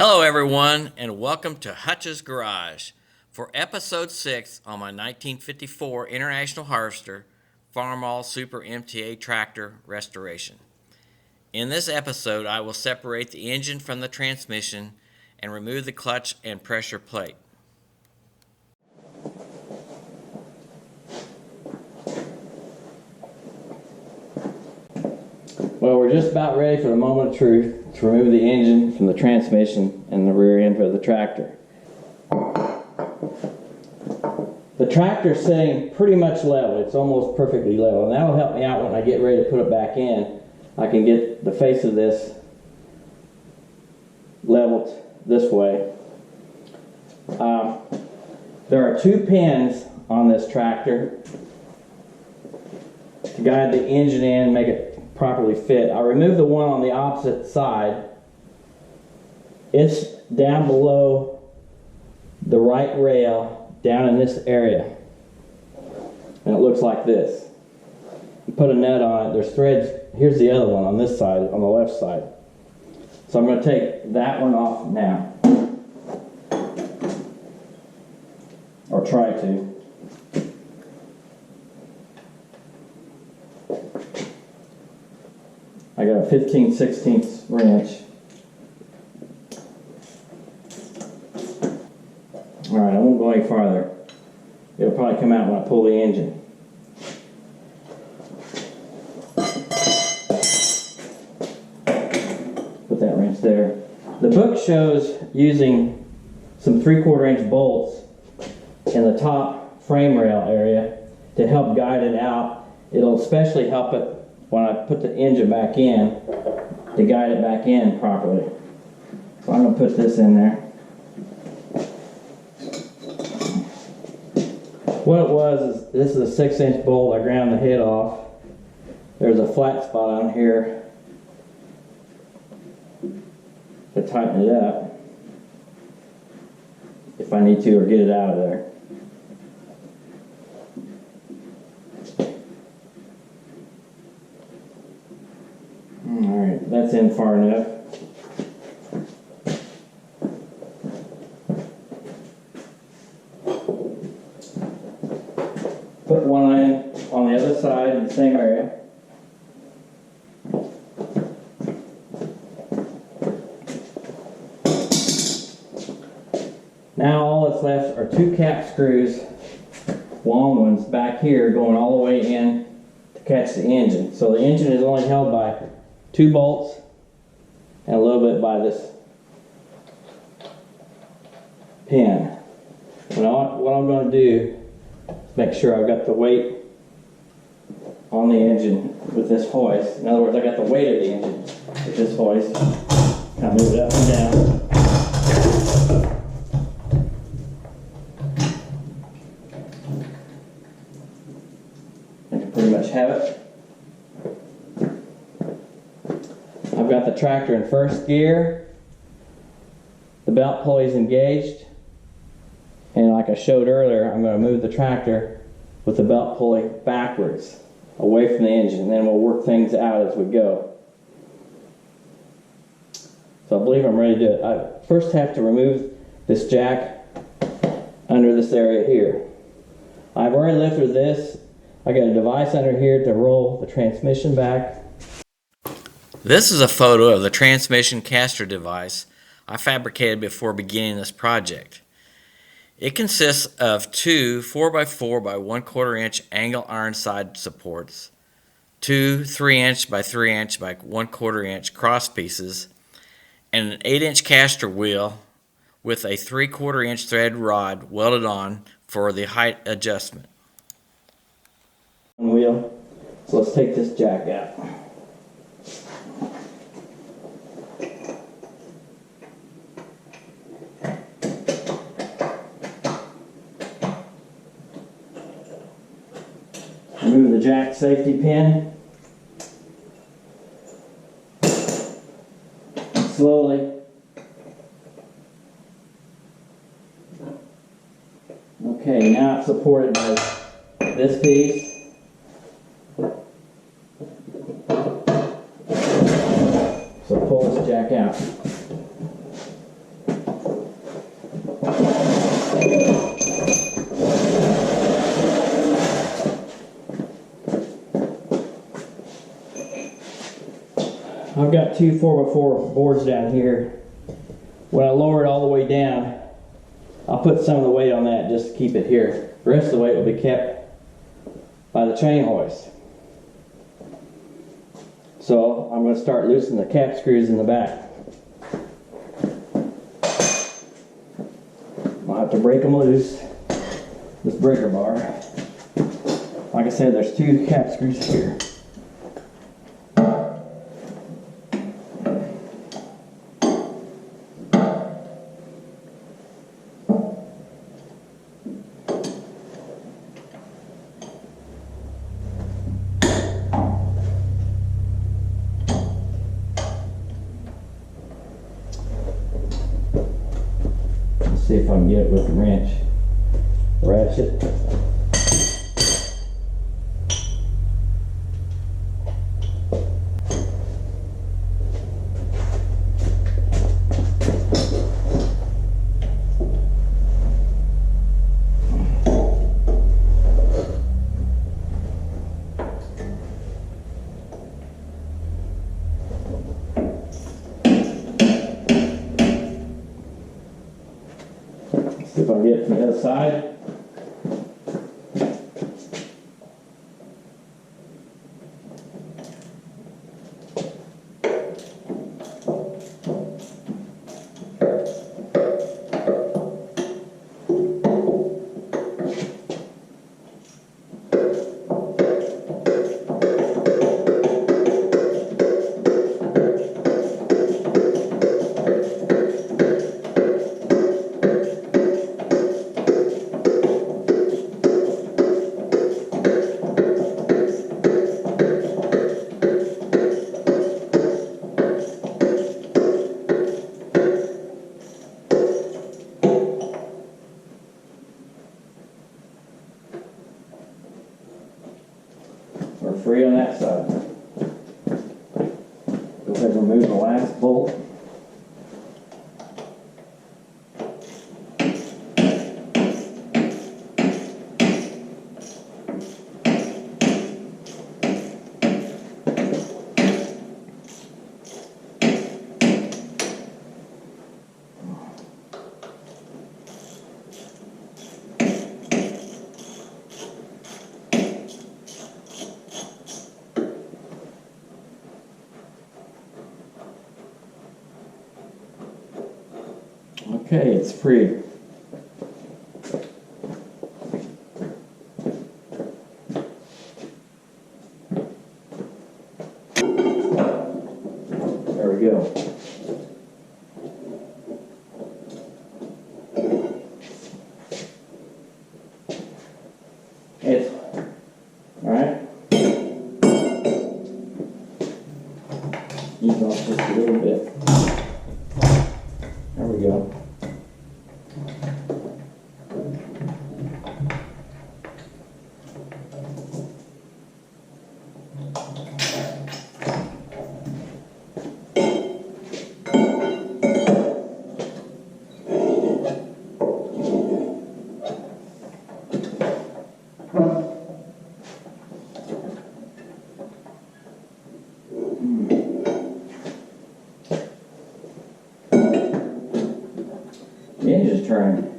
Hello everyone and welcome to Hutch's Garage for episode 6 on my 1954 International Harvester Farmall Super MTA tractor restoration. In this episode I will separate the engine from the transmission and remove the clutch and pressure plate. Well, we're just about ready for the moment of truth to remove the engine from the transmission and the rear end of the tractor. The tractor's sitting pretty much level. It's almost perfectly level, and that'll help me out when I get ready to put it back in. I can get the face of this leveled this way. There are 2 pins on this tractor to guide the engine in and make it properly fit. I removed the one on the opposite side. It's down below the right rail, down in this area. And it looks like this. You put a nut on it, there's threads. Here's the other one on this side, on the left side. So I'm going to take that one off now. Or try to. I got a 15/16 wrench. Alright, I won't go any farther. It'll probably come out when I pull the engine. Put that wrench there. The book shows using some 3/4 inch bolts in the top frame rail area to help guide it out. It'll especially help it when I put the engine back in to guide it back in properly. So I'm going to put this in there. What it was is, this is a 6-inch bolt. I ground the head off. There's a flat spot on here to tighten it up if I need to, or get it out of there. Alright, that's in far enough. Put one in on the other side in the same area. Now all that's left are 2 cap screws, long ones back here, going all the way in to catch the engine. So the engine is only held by 2 bolts and a little bit by this pin. What I'm going to do is make sure I've got the weight on the engine with this hoist. In other words, I got the weight of the engine with this hoist. Kind of move it up and down. I can pretty much have it. I've got the tractor in first gear, the belt pulley's engaged, and like I showed earlier, I'm going to move the tractor with the belt pulley backwards, away from the engine, and then we'll work things out as we go. So I believe I'm ready to do it. I first have to remove this jack under this area here. I've already lifted this. I got a device under here to roll the transmission back. This is a photo of the transmission caster device I fabricated before beginning this project. It consists of 2 4x4 by 1/4 inch angle iron side supports, 2 3-inch by 3-inch by 1/4 inch cross pieces, and an 8-inch caster wheel with a 3/4 inch thread rod welded on for the height adjustment. Wheel. So let's take this jack out. Remove the jack safety pin. Slowly. Okay, now it's supported by this piece. So pull this jack out. got two 4x4 boards down here. When I lower it all the way down, I'll put some of the weight on that just to keep it here. The rest of the weight will be kept by the chain hoist. So I'm going to start loosening the cap screws in the back. I'll have to break them loose, this breaker bar. Like I said, there's two cap screws here. See if I can get it with the wrench. Ratchet. See if I can get it from the other side. We're free on that side. Go ahead and remove the last bolt. Okay, it's free. There we go. It's all right. Ease off just a little bit. There we go. The engine's turning.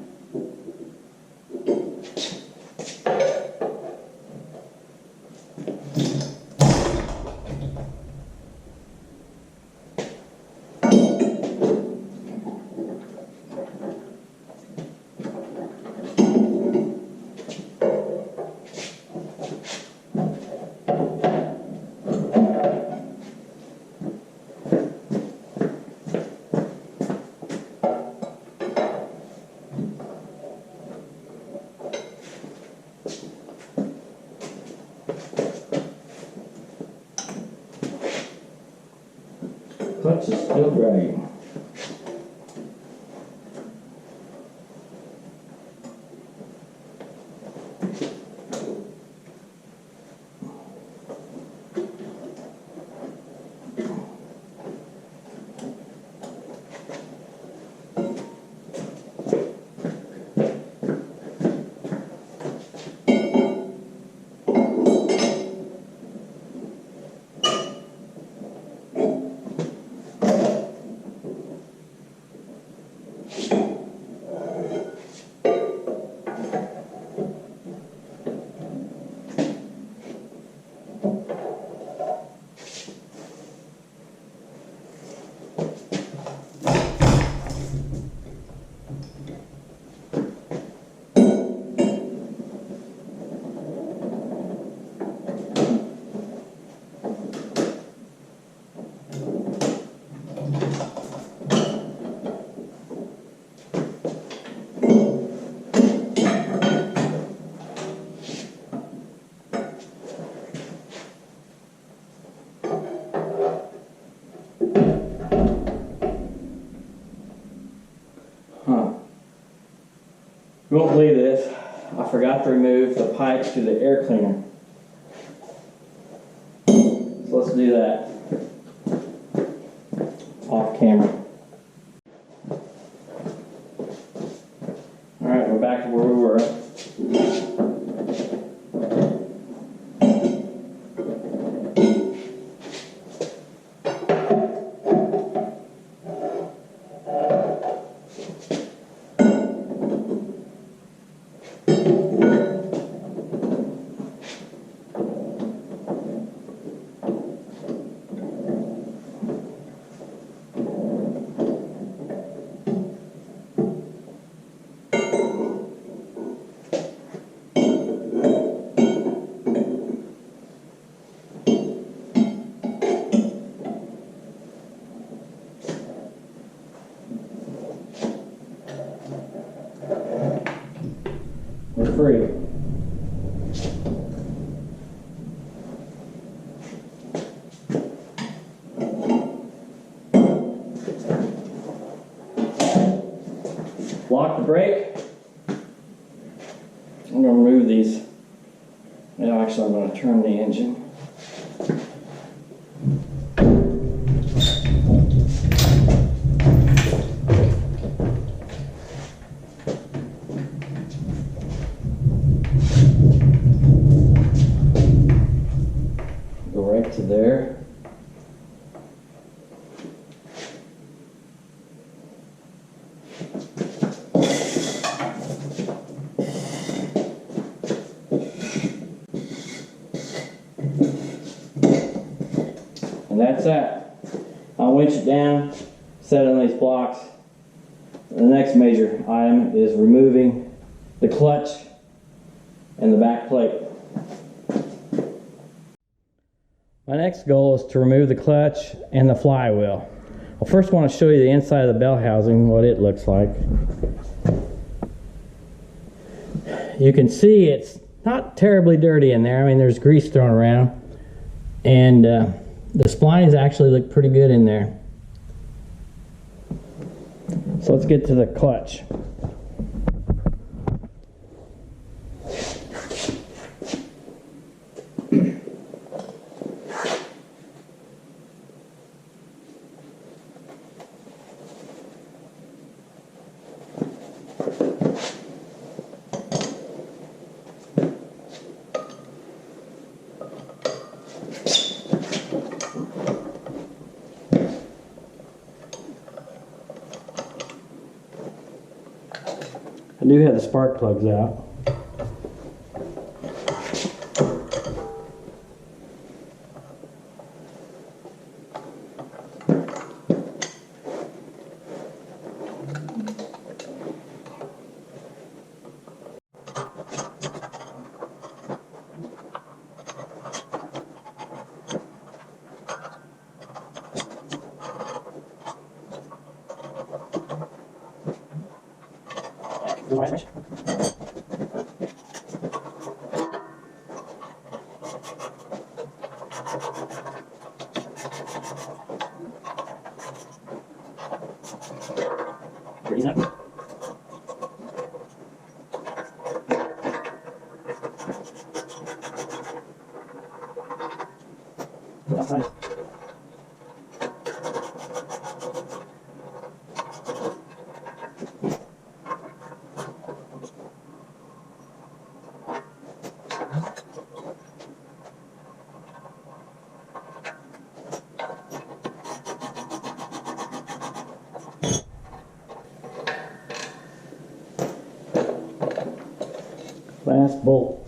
Clutch is still dragging. You won't believe this. I forgot to remove the pipe to the air cleaner. So let's do that off camera. Alright, we're back to where we were. We're free. Lock the brake. I'm going to remove these. No, actually, I'm going to turn the engine. Go right to there. And that's that. I'll winch it down, set it on these blocks. The next major item is removing the clutch and the back plate. My next goal is to remove the clutch and the flywheel. I first want to show you the inside of the bell housing, what it looks like. You can see it's not terribly dirty in there. I mean, there's grease thrown around, and the splines actually look pretty good in there. So let's get to the clutch. I do have the spark plugs out. Outside. Last bolt.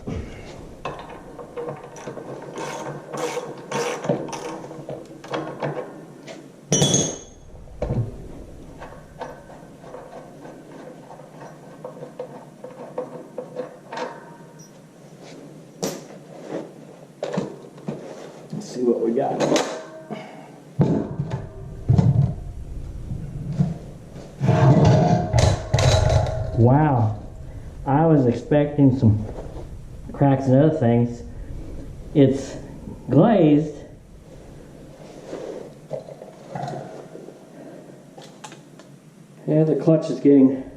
Let's see what we got. Wow. I was expecting some cracks and other things. It's glazed. Yeah, the clutch is getting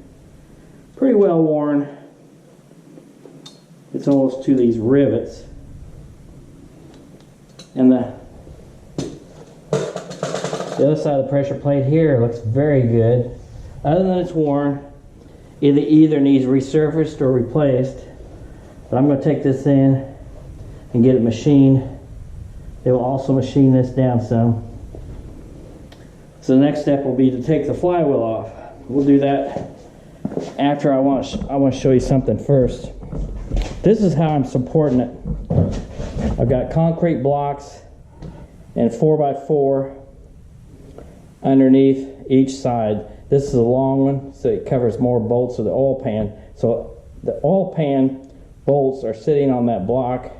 pretty well worn. it's almost to these rivets. And the other side of the pressure plate here looks very good. Other than it's worn, it either needs resurfaced or replaced. But I'm going to take this in and get it machined. They will also machine this down some. So the next step will be to take the flywheel off. We'll do that after. I want to show you something first. This is how I'm supporting it. I've got concrete blocks and 4x4 underneath each side. This is a long one, so it covers more bolts of the oil pan. So the oil pan bolts are sitting on that block,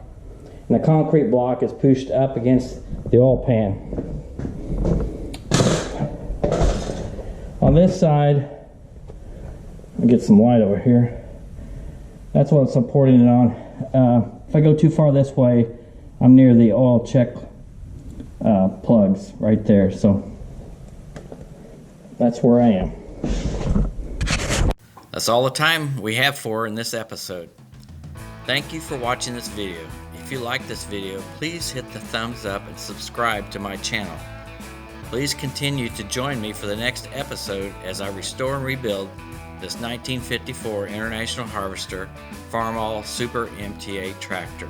and the concrete block is pushed up against the oil pan. On this side, let me get some light over here. That's what I'm supporting it on. If I go too far this way, I'm near the oil check plugs right there. So that's where I am. That's all the time we have for in this episode. Thank you for watching this video. If you like this video, please hit the thumbs up and subscribe to my channel. Please continue to join me for the next episode as I restore and rebuild this 1954 International Harvester Farmall Super MTA tractor.